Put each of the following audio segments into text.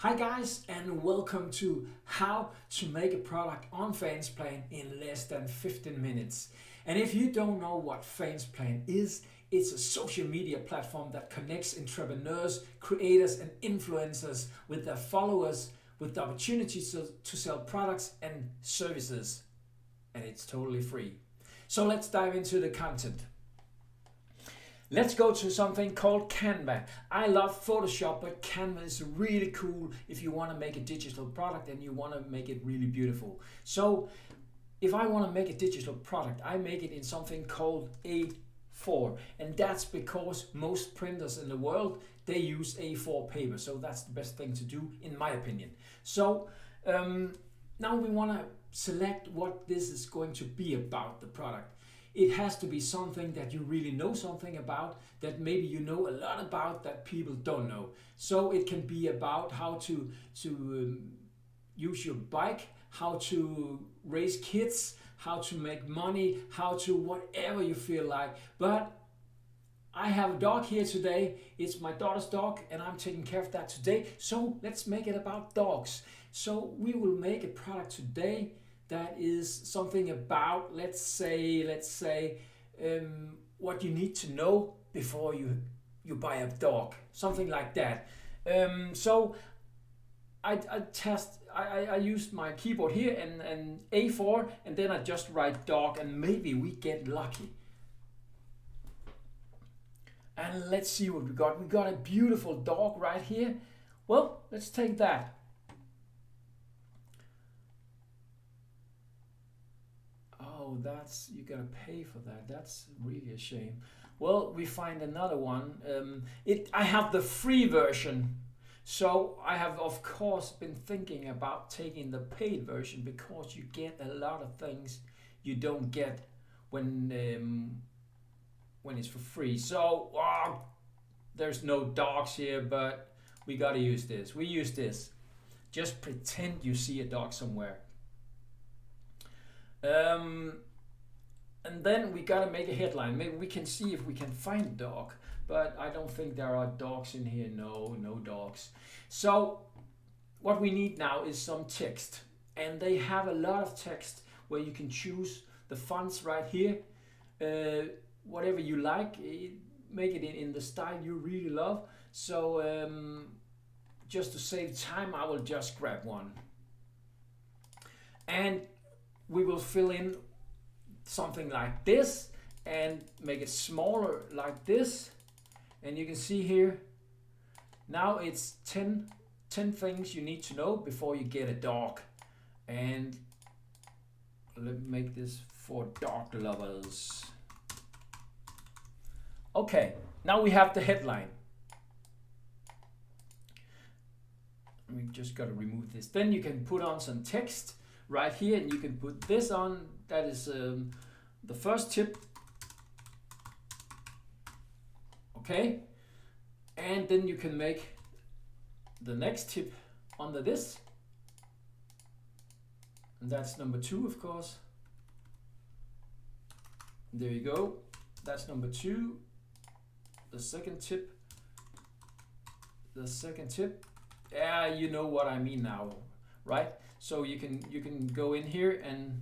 Hi guys, and welcome to how to make a product on Fansplan in less than 15 minutes. And if you don't know what Fansplan is, it's a social media platform that connects entrepreneurs, creators and influencers with their followers with the opportunity to sell products and services. And it's totally free. So let's dive into the content. Let's go to something called Canva. I love Photoshop, but Canva is really cool if you want to make a digital product and you want to make it really beautiful. So if I want to make a digital product, I make it in something called A4. And that's because most printers in the world, they use A4 paper. So that's the best thing to do, in my opinion. So now we want to select what this is going to be about, the product. It has to be something that you really know something about, that maybe you know a lot about that people don't know. So it can be about how to use your bike, how to raise kids, how to make money, how to whatever you feel like. But I have a dog here today. It's my daughter's dog and I'm taking care of that today. So let's make it about dogs. So we will make a product today that is something about, let's say, what you need to know before you buy a dog, something like that. So I used my keyboard here and A4, and then I just write dog, and maybe we get lucky. And let's see what we got. We got a beautiful dog right here. Well, let's take that. Oh, you gotta pay for that. That's really a shame. Well, we find another one. I have the free version. So I have of course been thinking about taking the paid version because you get a lot of things you don't get when it's for free. So there's no dogs here, but we gotta use this. We use this. Just pretend you see a dog somewhere. And then we gotta make a headline. Maybe we can see if we can find a dog, but I don't think there are dogs in here. No dogs. So what we need now is some text, and they have a lot of text where you can choose the fonts right here, whatever you like. Make it in the style you really love. So just to save time, I will just grab one. And we will fill in something like this and make it smaller like this. And you can see here, now it's 10 things you need to know before you get a dog. And let me make this for dog lovers. Okay, now we have the headline. We just got to remove this. Then you can put on some text right here, and you can put this on. That is the first tip. Okay, and then you can make the next tip under this, and that's number 2, of course. There you go. That's number 2. The second tip. Yeah, you know what I mean now, right? So you can go in here and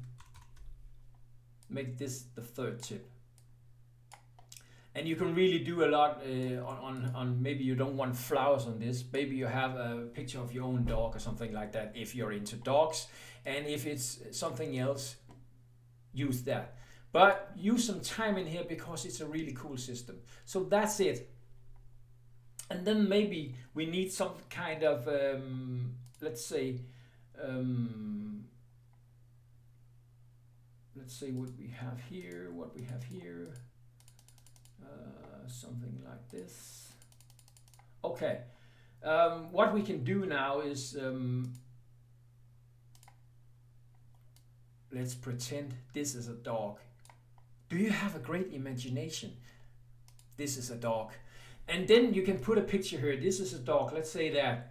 make this the third tip. And you can really do a lot on maybe you don't want flowers on this. Maybe you have a picture of your own dog or something like that if you're into dogs. And if it's something else, use that. But use some time in here because it's a really cool system. So that's it. And then maybe we need some kind of, let's say what we have here, something like this. Okay, what we can do now is, let's pretend this is a dog. Do you have a great imagination? This is a dog. And then you can put a picture here. This is a dog, let's say that.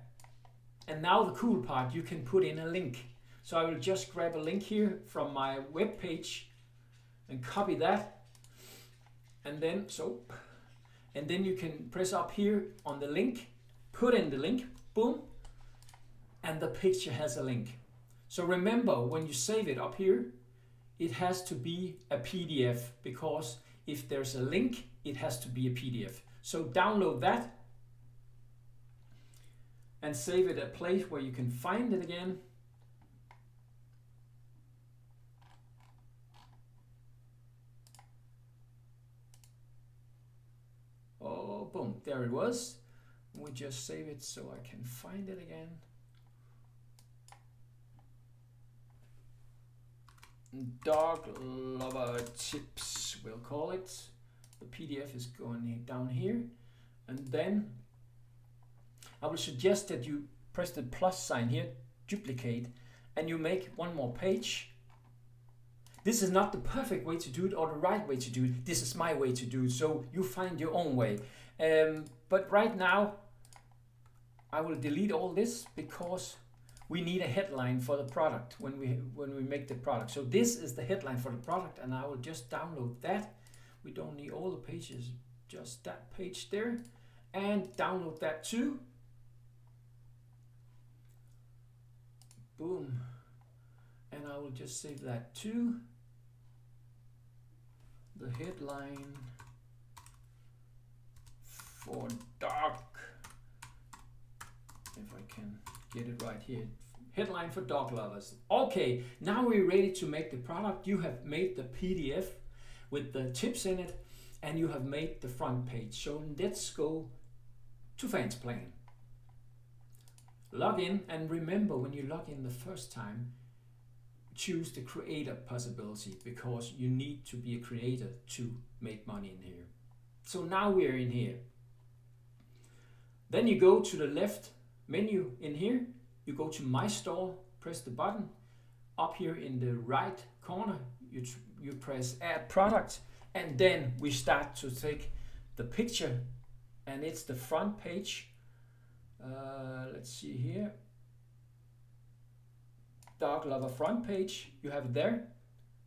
And now the cool part, you can put in a link. So I will just grab a link here from my web page and copy that. And then you can press up here on the link, put in the link, boom, and the picture has a link. So remember, when you save it up here, it has to be a PDF, because if there's a link, it has to be a PDF. So download that and save it a place where you can find it again. Oh, boom, there it was. We just save it so I can find it again. Dog lover tips, we'll call it. The PDF is going down here, and then I will suggest that you press the plus sign here, duplicate, and you make one more page. This is not the perfect way to do it or the right way to do it. This is my way to do it, so you find your own way. But right now I will delete all this because we need a headline for the product when we make the product. So this is the headline for the product, and I will just download that. We don't need all the pages, just that page there, and download that too. Boom. And I will just save that too. The headline for dog, if I can get it right here. Headline for dog lovers. Okay, now we're ready to make the product. You have made the PDF with the tips in it, and you have made the front page. So let's go to Fansplan. Log in, and remember, when you log in the first time, choose the creator possibility, because you need to be a creator to make money in here. So now we're in here. Then you go to the left menu in here, you go to My Store, press the button. Up here in the right corner, you press Add Product, and then we start to take the picture, and it's the front page. Let's see here. Dog lover front page, you have it there.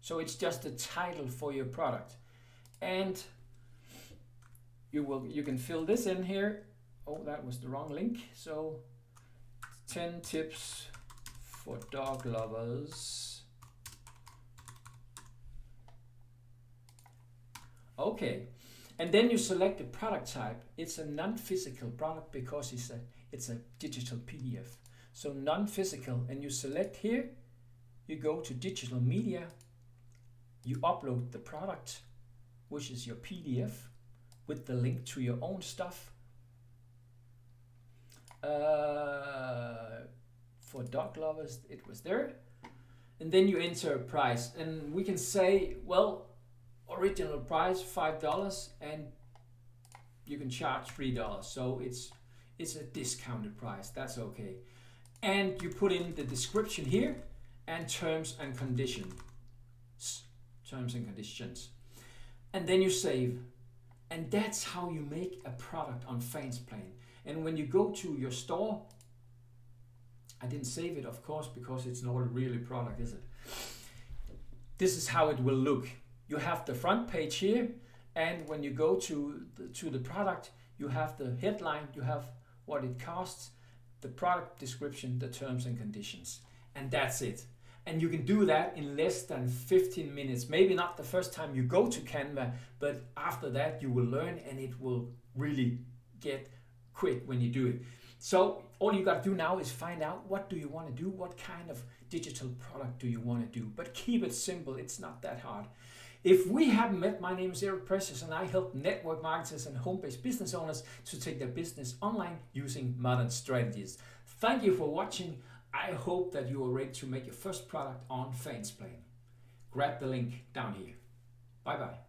So it's just the title for your product. And you can fill this in here. Oh, that was the wrong link. So 10 tips for dog lovers. Okay, and then you select the product type. It's a non-physical product because it's a digital PDF. So non-physical, and you select here, you go to digital media, you upload the product, which is your PDF with the link to your own stuff. For dog lovers, it was there. And then you enter a price, and we can say, well, original price $5, and you can charge $3. So it's a discounted price. That's okay. And you put in the description here and terms and conditions. And then you save. And that's how you make a product on Fansplan. And when you go to your store, I didn't save it, of course, because it's not a really product, is it? This is how it will look. You have the front page here, and when you go to the product, you have the headline, you have what it costs, the product description, the terms and conditions, and that's it. And you can do that in less than 15 minutes. Maybe not the first time you go to Canva, but after that you will learn, and it will really get quick when you do it. So all you got to do now is find out, what do you want to do? What kind of digital product do you want to do? But keep it simple. It's not that hard. If we haven't met, my name is Eric Precious, and I help network marketers and home-based business owners to take their business online using modern strategies. Thank you for watching. I hope that you are ready to make your first product on Fansplan. Grab the link down here. Bye-bye.